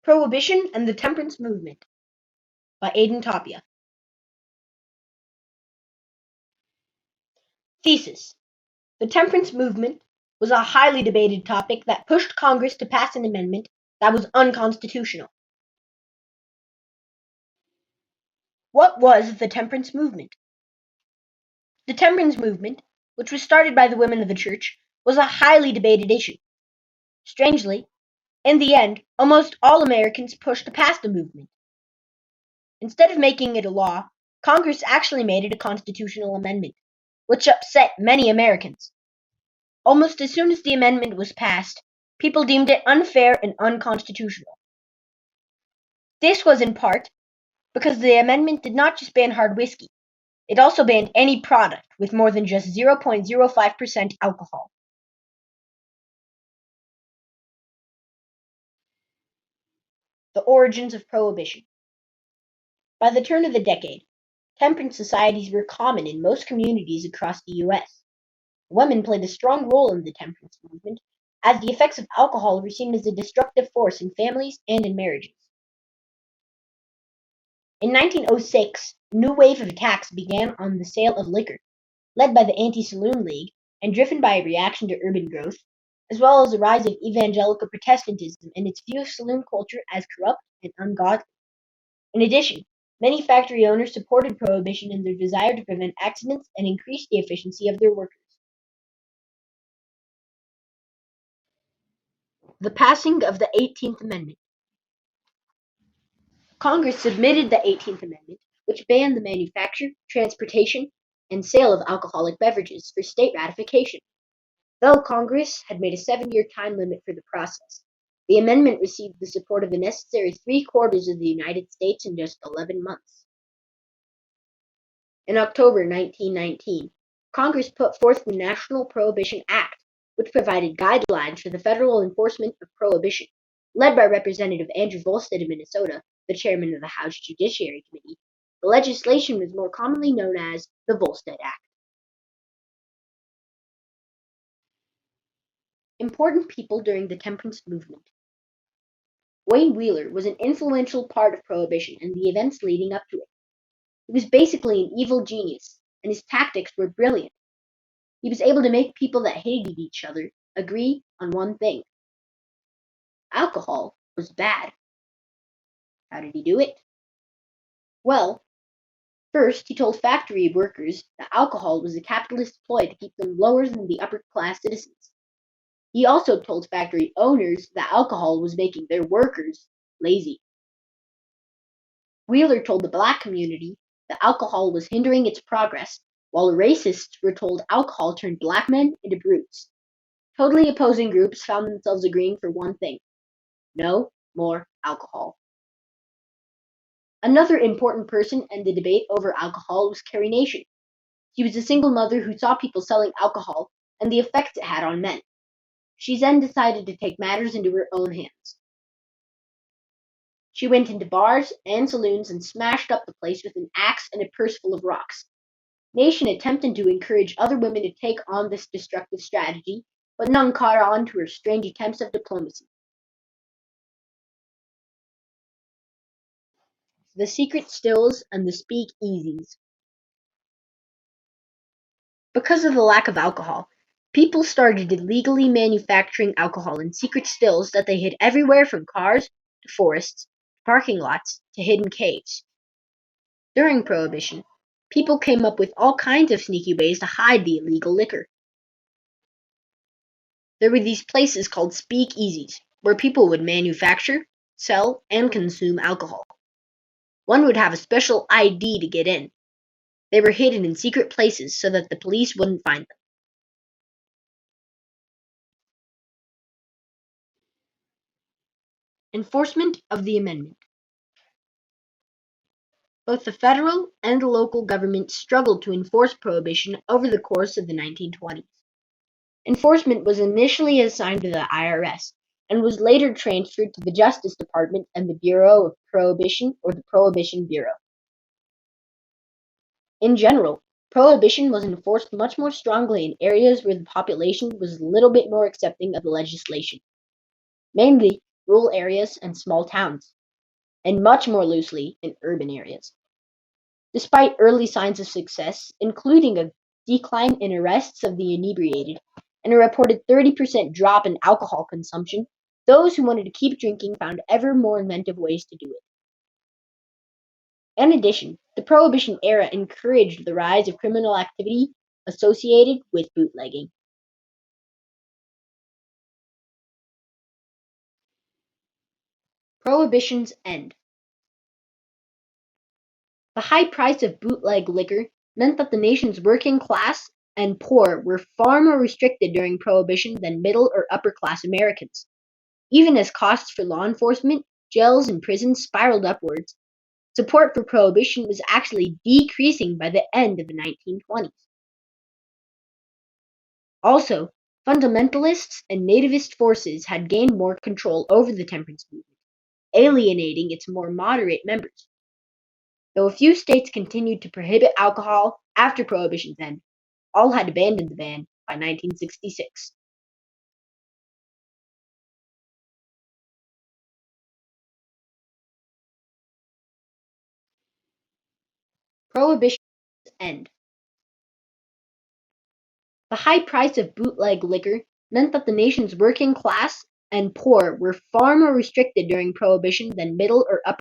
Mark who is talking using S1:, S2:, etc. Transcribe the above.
S1: Prohibition and the Temperance Movement by Aidan Tapia. Thesis: The temperance movement was a highly debated topic that pushed Congress to pass an amendment that was unconstitutional. What was the temperance movement? The temperance movement, which was started by the women of the church, was a highly debated issue. Strangely, in the end, almost all Americans pushed to pass the movement. Instead of making it a law, Congress actually made it a constitutional amendment, which upset many Americans. Almost as soon as the amendment was passed, people deemed it unfair and unconstitutional. This was in part because the amendment did not just ban hard whiskey, it also banned any product with more than just 0.05% alcohol. The origins of Prohibition. By the turn of the decade, temperance societies were common in most communities across the U.S. Women played a strong role in the temperance movement, as the effects of alcohol were seen as a destructive force in families and in marriages. In 1906, a new wave of attacks began on the sale of liquor, led by the Anti-Saloon League and driven by a reaction to urban growth, as well as the rise of evangelical Protestantism and its view of saloon culture as corrupt and ungodly. In addition, many factory owners supported prohibition in their desire to prevent accidents and increase the efficiency of their workers. The passing of the 18th Amendment. Congress submitted the 18th Amendment, which banned the manufacture, transportation, and sale of alcoholic beverages, for state ratification. Though Congress had made a 7-year time limit for the process, the amendment received the support of the necessary 3/4 of the United States in just 11 months. In October 1919, Congress put forth the National Prohibition Act, which provided guidelines for the federal enforcement of prohibition. Led by Representative Andrew Volstead of Minnesota, the chairman of the House Judiciary Committee, the legislation was more commonly known as the Volstead Act. Important people during the temperance movement. Wayne Wheeler was an influential part of Prohibition and the events leading up to it. He was basically an evil genius, and his tactics were brilliant. He was able to make people that hated each other agree on one thing: alcohol was bad. How did he do it? Well, first, he told factory workers that alcohol was a capitalist ploy to keep them lower than the upper-class citizens. He also told factory owners that alcohol was making their workers lazy. Wheeler told the black community that alcohol was hindering its progress, while racists were told alcohol turned black men into brutes. Totally opposing groups found themselves agreeing for one thing: no more alcohol. Another important person in the debate over alcohol was Carrie Nation. She was a single mother who saw people selling alcohol and the effects it had on men. She then decided to take matters into her own hands. She went into bars and saloons and smashed up the place with an axe and a purse full of rocks. Nation attempted to encourage other women to take on this destructive strategy, but none caught on to her strange attempts of diplomacy. The secret stills and the speak-easies. Because of the lack of alcohol, people started illegally manufacturing alcohol in secret stills that they hid everywhere, from cars to forests to parking lots to hidden caves. During Prohibition, people came up with all kinds of sneaky ways to hide the illegal liquor. There were these places called speak-easies, where people would manufacture, sell, and consume alcohol. One would have a special ID to get in. They were hidden in secret places so that the police wouldn't find them. Enforcement of the amendment. Both the federal and the local government struggled to enforce prohibition over the course of the 1920s. Enforcement was initially assigned to the IRS and was later transferred to the Justice Department and the Bureau of Prohibition, or the Prohibition Bureau. In general, prohibition was enforced much more strongly in areas where the population was a little bit more accepting of the legislation. Mainly rural areas and small towns, and much more loosely in urban areas. Despite early signs of success, including a decline in arrests of the inebriated and a reported 30% drop in alcohol consumption, those who wanted to keep drinking found ever more inventive ways to do it. In addition, the Prohibition era encouraged the rise of criminal activity associated with bootlegging. Prohibition's end. The high price of bootleg liquor meant that the nation's working class and poor were far more restricted during Prohibition than middle or upper class Americans. Even as costs for law enforcement, jails, and prisons spiraled upwards, support for Prohibition was actually decreasing by the end of the 1920s. Also, fundamentalists and nativist forces had gained more control over the temperance movement, alienating its more moderate members. Though a few states continued to prohibit alcohol after Prohibition's end, all had abandoned the ban by 1966. Prohibition's end. The high price of bootleg liquor meant that the nation's working class and poor were far more restricted during Prohibition than middle or upper